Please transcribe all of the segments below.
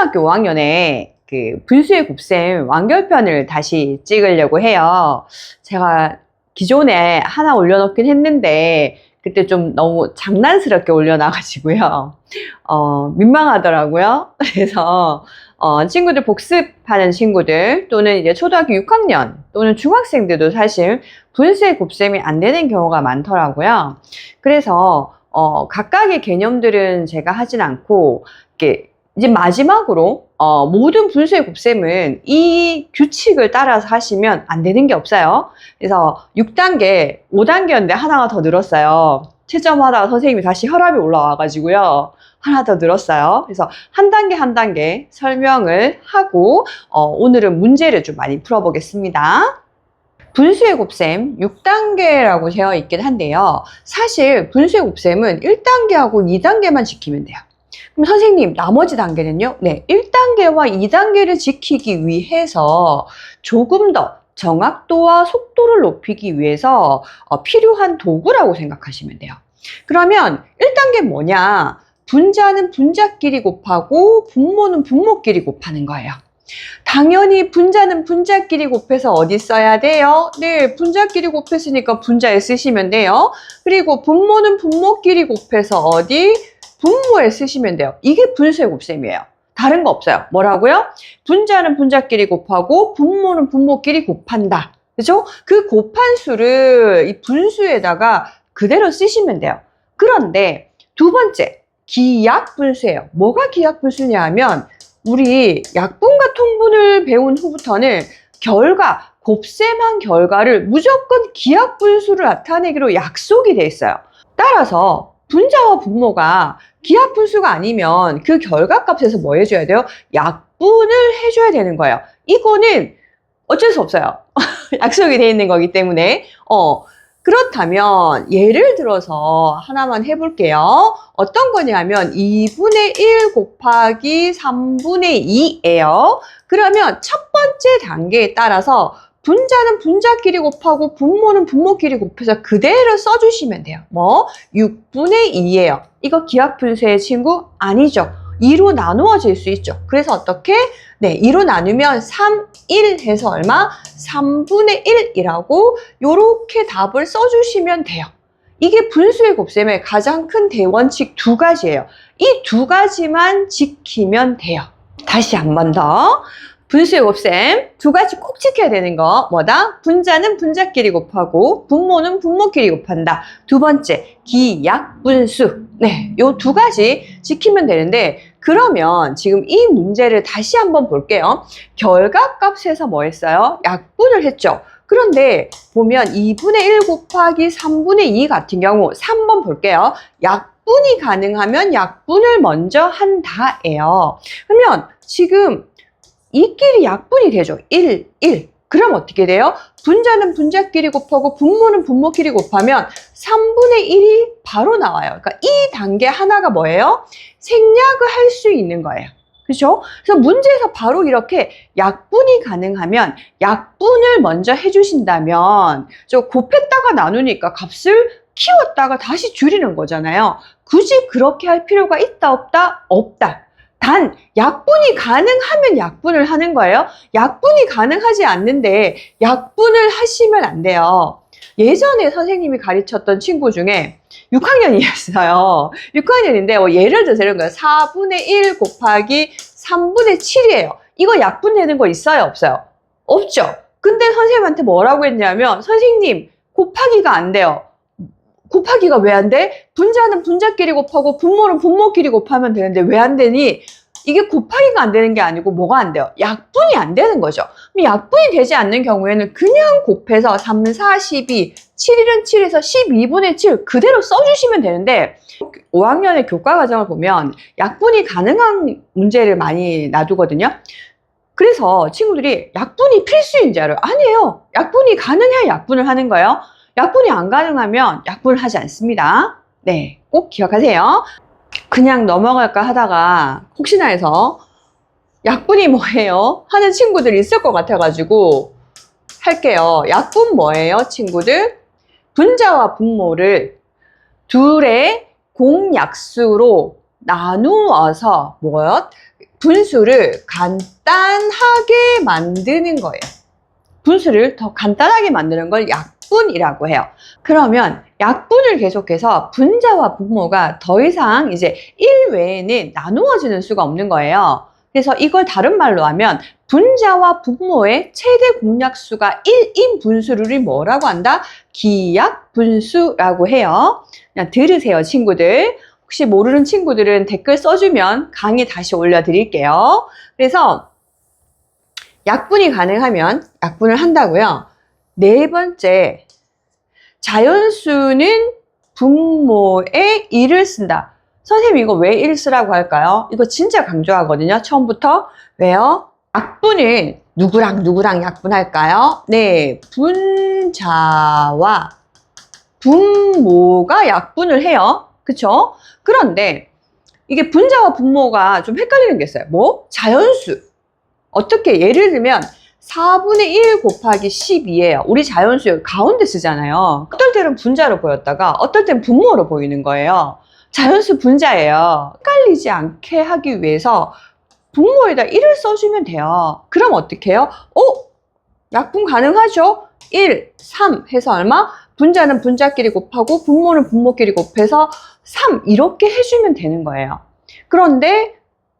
초등학교 5학년에 그 분수의 곱셈 완결편을 다시 찍으려고 해요. 제가 기존에 하나 올려놓긴 했는데 그때 좀 너무 장난스럽게 올려놔가지고요. 민망하더라고요. 그래서 친구들 복습하는 친구들 또는 이제 초등학교 6학년 또는 중학생들도 사실 분수의 곱셈이 안 되는 경우가 많더라고요. 그래서 각각의 개념들은 제가 하진 않고 이제 마지막으로 모든 분수의 곱셈은 이 규칙을 따라서 하시면 안 되는 게 없어요. 그래서 6단계, 5단계였는데 하나가 더 늘었어요. 채점하다가 선생님이 다시 혈압이 올라와가지고요. 하나 더 늘었어요. 그래서 한 단계 한 단계 설명을 하고 오늘은 문제를 좀 많이 풀어보겠습니다. 분수의 곱셈 6단계라고 되어 있긴 한데요. 사실 분수의 곱셈은 1단계하고 2단계만 지키면 돼요. 그럼 선생님 나머지 단계는요? 네, 1단계와 2단계를 지키기 위해서 조금 더 정확도와 속도를 높이기 위해서 필요한 도구라고 생각하시면 돼요. 그러면 1단계 뭐냐? 분자는 분자끼리 곱하고 분모는 분모끼리 곱하는 거예요. 당연히 분자는 분자끼리 곱해서 어디 써야 돼요? 네, 분자끼리 곱했으니까 분자에 쓰시면 돼요. 그리고 분모는 분모끼리 곱해서 어디? 분모에 쓰시면 돼요. 이게 분수의 곱셈이에요. 다른 거 없어요. 뭐라고요? 분자는 분자끼리 곱하고 분모는 분모끼리 곱한다. 그죠? 그 곱한 수를 이 분수에다가 그대로 쓰시면 돼요. 그런데 두 번째, 기약분수예요. 뭐가 기약분수냐 하면 우리 약분과 통분을 배운 후부터는 결과, 곱셈한 결과를 무조건 기약분수를 나타내기로 약속이 돼 있어요. 따라서 분자와 분모가 기하분수가 아니면 그 결과값에서 뭐 해줘야 돼요? 약분을 해줘야 되는 거예요. 이거는 어쩔 수 없어요. 약속이 돼 있는 거기 때문에. 그렇다면 예를 들어서 하나만 해볼게요. 어떤 거냐면 2분의 1 곱하기 3분의 2예요. 그러면 첫 번째 단계에 따라서 분자는 분자끼리 곱하고 분모는 분모끼리 곱해서 그대로 써주시면 돼요. 뭐? 6분의 2예요. 이거 기하분수의 친구 아니죠. 2로 나누어질 수 있죠. 그래서 어떻게? 네, 2로 나누면 3, 1 해서 얼마? 3분의 1이라고 요렇게 답을 써주시면 돼요. 이게 분수의 곱셈의 가장 큰 대원칙 두 가지예요. 이 두 가지만 지키면 돼요. 다시 한 번 더. 분수의 곱셈 두 가지 꼭 지켜야 되는 거 뭐다? 분자는 분자끼리 곱하고 분모는 분모끼리 곱한다. 두 번째, 기약분수. 네, 요 두 가지 지키면 되는데 그러면 지금 이 문제를 다시 한번 볼게요. 결과값에서 뭐 했어요? 약분을 했죠. 그런데 보면 2분의 1 곱하기 3분의 2 같은 경우 3번 볼게요. 약분이 가능하면 약분을 먼저 한다예요. 그러면 지금 이끼리 약분이 되죠. 1, 1. 그럼 어떻게 돼요? 분자는 분자끼리 곱하고 분모는 분모끼리 곱하면 3분의 1이 바로 나와요. 그러니까 이 단계 하나가 뭐예요? 생략을 할 수 있는 거예요. 그렇죠? 그래서 문제에서 바로 이렇게 약분이 가능하면 약분을 먼저 해주신다면 저 곱했다가 나누니까 값을 키웠다가 다시 줄이는 거잖아요. 굳이 그렇게 할 필요가 있다 없다? 없다. 단 약분이 가능하면 약분을 하는 거예요. 약분이 가능하지 않는데 약분을 하시면 안 돼요. 예전에 선생님이 가르쳤던 친구 중에 6학년이었어요. 6학년인데 예를 들어서 이런 거예요. 4분의 1 곱하기 3분의 7이에요. 이거 약분 되는 거 있어요? 없어요? 없죠. 근데 선생님한테 뭐라고 했냐면 선생님 곱하기가 안 돼요. 곱하기가 왜 안 돼? 분자는 분자끼리 곱하고 분모는 분모끼리 곱하면 되는데 왜 안 되니? 이게 곱하기가 안 되는 게 아니고 뭐가 안 돼요? 약분이 안 되는 거죠. 그럼 약분이 되지 않는 경우에는 그냥 곱해서 3, 4, 12, 7일은 7에서 12분의 7 그대로 써주시면 되는데 5학년의 교과과정을 보면 약분이 가능한 문제를 많이 놔두거든요. 그래서 친구들이 약분이 필수인 줄 알아요. 아니에요. 약분이 가능해야 약분을 하는 거예요. 약분이 안 가능하면 약분을 하지 않습니다. 네, 꼭 기억하세요. 그냥 넘어갈까 하다가 혹시나 해서 약분이 뭐예요? 하는 친구들 있을 것 같아가지고 할게요. 약분 뭐예요, 친구들? 분자와 분모를 둘의 공약수로 나누어서 분수를 간단하게 만드는 거예요. 분수를 더 간단하게 만드는 걸 약분이라고 해요. 그러면 약분을 계속해서 분자와 분모가 더 이상 이제 1 외에는 나누어지는 수가 없는 거예요. 그래서 이걸 다른 말로 하면 분자와 분모의 최대 공약수가 1인 분수를 뭐라고 한다? 기약분수라고 해요. 그냥 들으세요, 친구들. 혹시 모르는 친구들은 댓글 써주면 강의 다시 올려드릴게요. 그래서 약분이 가능하면 약분을 한다고요. 네 번째, 자연수는 분모에 1을 쓴다. 선생님 이거 왜 1 쓰라고 할까요? 이거 진짜 강조하거든요. 처음부터. 왜요? 약분은 누구랑 약분할까요? 네, 분자와 분모가 약분을 해요. 그쵸? 그런데 이게 분자와 분모가 좀 헷갈리는 게 있어요. 자연수. 어떻게 예를 들면 4분의 1 곱하기 12예요. 우리 자연수 가운데 쓰잖아요. 어떨 때는 분자로 보였다가 어떨 때는 분모로 보이는 거예요. 자연수 분자예요. 헷갈리지 않게 하기 위해서 분모에다 1을 써주면 돼요. 그럼 어떻게 해요? 약분 가능하죠? 1, 3 해서 얼마? 분자는 분자끼리 곱하고 분모는 분모끼리 곱해서 3 이렇게 해주면 되는 거예요. 그런데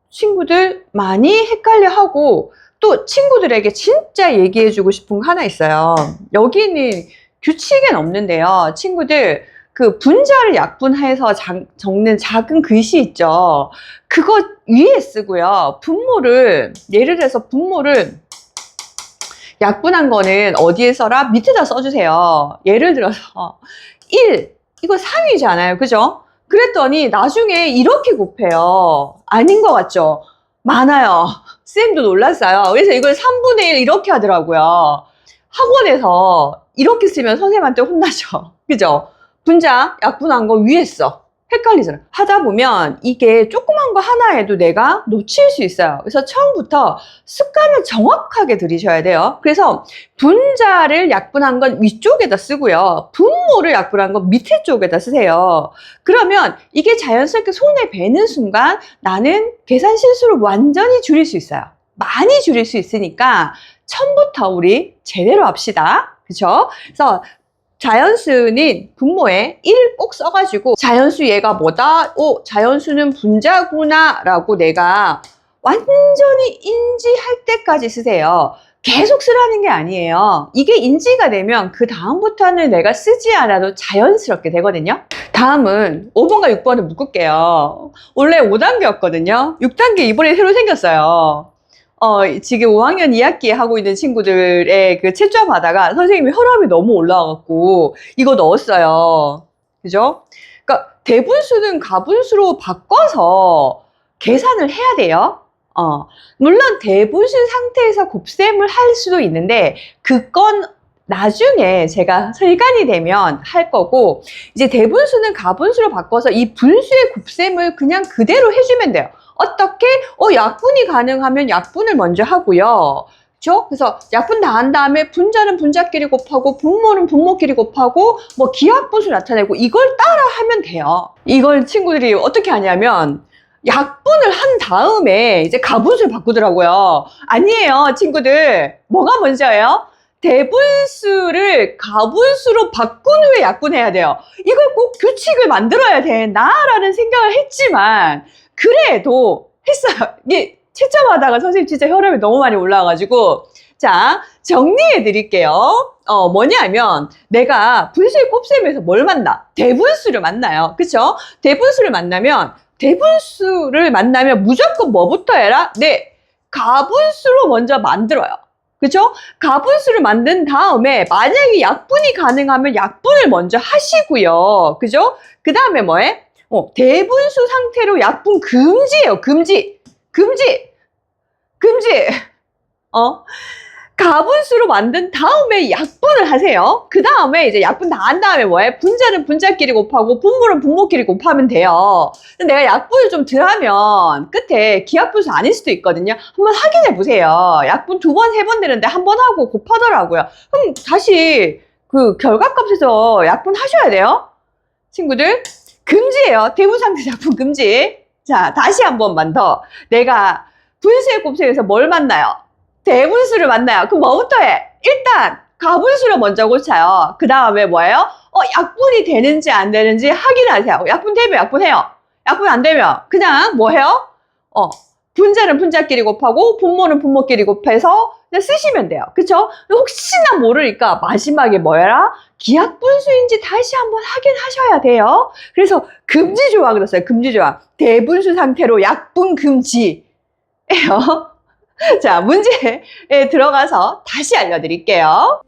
친구들 많이 헷갈려하고 또 친구들에게 진짜 얘기해주고 싶은 거 하나 있어요. 여기는 규칙은 없는데요. 친구들 그 분자를 약분해서 적는 작은 글씨 있죠. 그거 위에 쓰고요. 분모를 예를 들어서 분모를 약분한 거는 어디에 써라? 밑에다 써주세요. 예를 들어서 1 이거 3이잖아요. 그죠? 그랬더니 나중에 이렇게 곱해요. 아닌 것 같죠? 많아요. 쌤도 놀랐어요. 그래서 이걸 3분의 1 이렇게 하더라고요. 학원에서 이렇게 쓰면 선생님한테 혼나죠. 그죠? 분자 약분한 거 위에 써. 헷갈리잖아. 하다 보면 이게 조그만 거 하나에도 내가 놓칠 수 있어요. 그래서 처음부터 습관을 정확하게 들이셔야 돼요. 그래서 분자를 약분한 건 위쪽에다 쓰고요. 분모를 약분한 건 밑에 쪽에다 쓰세요. 그러면 이게 자연스럽게 손에 배는 순간 나는 계산 실수를 완전히 줄일 수 있어요. 많이 줄일 수 있으니까 처음부터 우리 제대로 합시다. 그렇죠? 그래서 자연수는 분모에 1 꼭 써가지고 자연수 얘가 뭐다? 자연수는 분자구나 라고 내가 완전히 인지할 때까지 쓰세요. 계속 쓰라는 게 아니에요. 이게 인지가 되면 그 다음부터는 내가 쓰지 않아도 자연스럽게 되거든요. 다음은 5번과 6번을 묶을게요. 원래 5단계였거든요. 6단계 이번에 새로 생겼어요. 지금 5학년 2학기에 하고 있는 친구들의 그 채점 하다가 선생님이 혈압이 너무 올라와갖고 이거 넣었어요. 그죠? 그러니까 대분수는 가분수로 바꿔서 계산을 해야 돼요. 물론 대분수 상태에서 곱셈을 할 수도 있는데 그건 나중에 제가 설간이 되면 할 거고 이제 대분수는 가분수로 바꿔서 이 분수의 곱셈을 그냥 그대로 해주면 돼요. 어떻게? 약분이 가능하면 약분을 먼저 하고요. 그렇죠? 그래서 약분 다 한 다음에 분자는 분자끼리 곱하고 분모는 분모끼리 곱하고 기하분수 나타내고 이걸 따라 하면 돼요. 이걸 친구들이 어떻게 하냐면 약분을 한 다음에 이제 가분수를 바꾸더라고요. 아니에요, 친구들. 뭐가 먼저예요? 대분수를 가분수로 바꾼 후에 약분해야 돼요. 이걸 꼭 규칙을 만들어야 되나라는 생각을 했지만 그래도 했어요. 이게 채점하다가 선생님 진짜 혈압이 너무 많이 올라와가지고 자 정리해 드릴게요. 뭐냐면 내가 분수의 곱셈에서 뭘 만나? 대분수를 만나요. 그쵸? 대분수를 만나면 무조건 뭐부터 해라? 네, 가분수로 먼저 만들어요. 그죠? 가분수를 만든 다음에 만약에 약분이 가능하면 약분을 먼저 하시고요. 그죠? 그 다음에 뭐해? 대분수 상태로 약분 금지예요. 금지. 가분수로 만든 다음에 약분을 하세요. 그 다음에 이제 약분 다 한 다음에 뭐해? 분자는 분자끼리 곱하고 분모는 분모끼리 곱하면 돼요. 근데 내가 약분을 좀 덜 하면 끝에 기하분수 아닐 수도 있거든요. 한번 확인해 보세요. 약분 2번, 3번 되는데 한 번 하고 곱하더라고요. 그럼 다시 그 결과값에서 약분 하셔야 돼요. 친구들. 금지예요. 대분상태 약분 금지. 자, 다시 한 번만 더. 내가 분수의 곱셈에서 뭘 만나요? 대분수를 만나요. 그럼 뭐부터 해? 일단 가분수를 먼저 고쳐요. 그 다음에 뭐예요? 약분이 되는지 안 되는지 확인하세요. 약분 되면 약분해요. 약분 안 되면 그냥 뭐 해요? 분자는 분자끼리 곱하고 분모는 분모끼리 곱해서 그냥 쓰시면 돼요. 그쵸? 혹시나 모르니까 마지막에 뭐라? 기하분수인지 다시 한번 확인하셔야 돼요. 그래서 금지조항 그랬어요. 금지조항. 대분수 상태로 약분 금지예요. 자, 문제에 들어가서 다시 알려드릴게요.